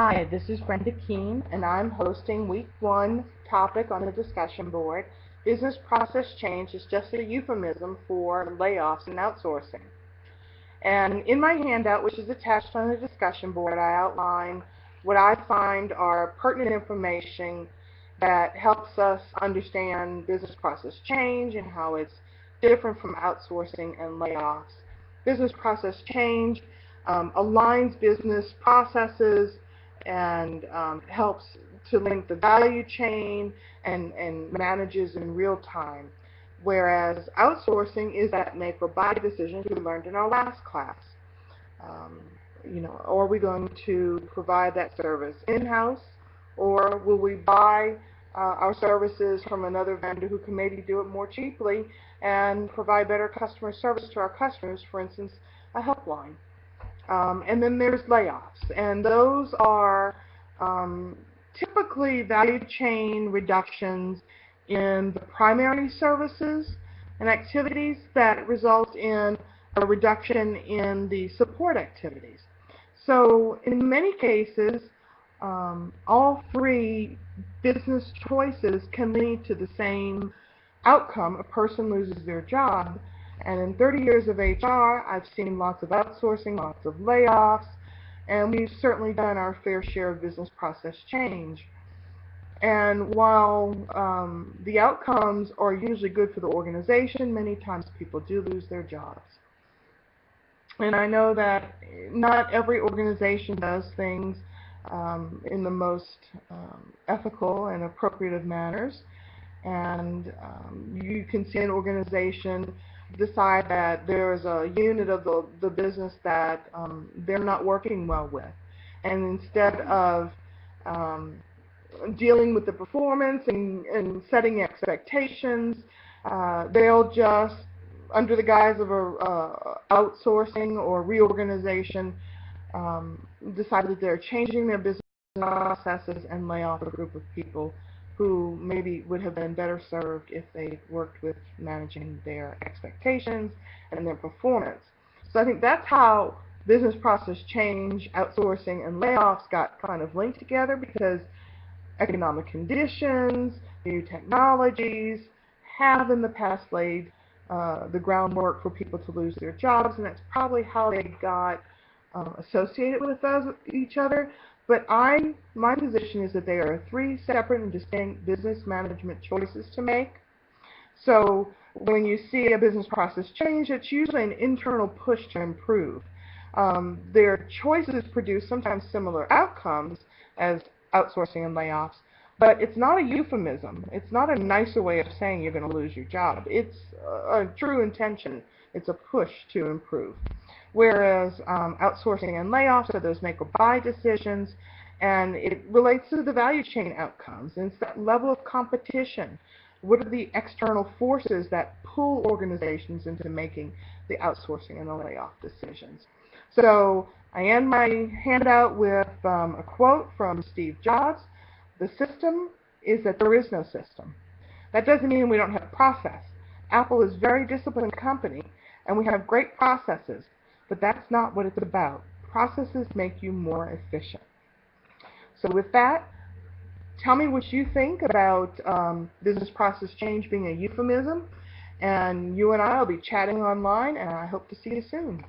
Hi, this is Brenda Keene, and I'm hosting week one topic on the discussion board. Business process change is just a euphemism for layoffs and outsourcing. And in my handout, which is attached on the discussion board, I outline what I find are pertinent information that helps us understand business process change and how it's different from outsourcing and layoffs. Business process change aligns business processes and helps to link the value chain and manages in real time. Whereas outsourcing is that make or buy decision we learned in our last class. Um, are we going to provide that service in-house, or will we buy our services from another vendor who can maybe do it more cheaply and provide better customer service to our customers, for instance, a helpline? And then there's layoffs, and those are typically value chain reductions in the primary services and activities that result in a reduction in the support activities. So in many cases, all three business choices can lead to the same outcome. A person loses their job. And in 30 years of HR, I've seen lots of outsourcing, lots of layoffs, and we've certainly done our fair share of business process change. And while the outcomes are usually good for the organization, many times people do lose their jobs. And I know that not every organization does things in the most ethical and appropriate of manners. And you can see an organization decide that there's a unit of the business that they're not working well with. And instead of dealing with the performance and setting expectations, they'll just, under the guise of outsourcing or reorganization, decide that they're changing their business processes and lay off a group of people who maybe would have been better served if they worked with managing their expectations and their performance. So I think that's how business process change, outsourcing, and layoffs got kind of linked together, because economic conditions, new technologies have in the past laid the groundwork for people to lose their jobs, and that's probably how they got associated with each other. But my position is that they are three separate and distinct business management choices to make. So when you see a business process change, it's usually an internal push to improve. Their choices produce sometimes similar outcomes as outsourcing and layoffs, but it's not a euphemism. It's not a nicer way of saying you're going to lose your job. It's a true intention. It's a push to improve. Whereas outsourcing and layoffs are those make or buy decisions, and it relates to the value chain outcomes. And it's that level of competition. What are the external forces that pull organizations into making the outsourcing and the layoff decisions? So I end my handout with a quote from Steve Jobs. The system is that there is no system. That doesn't mean we don't have process. Apple is a very disciplined company, and we have great processes. But that's not what it's about. Processes make you more efficient. So with that, tell me what you think about business process change being a euphemism. And you and I will be chatting online, and I hope to see you soon.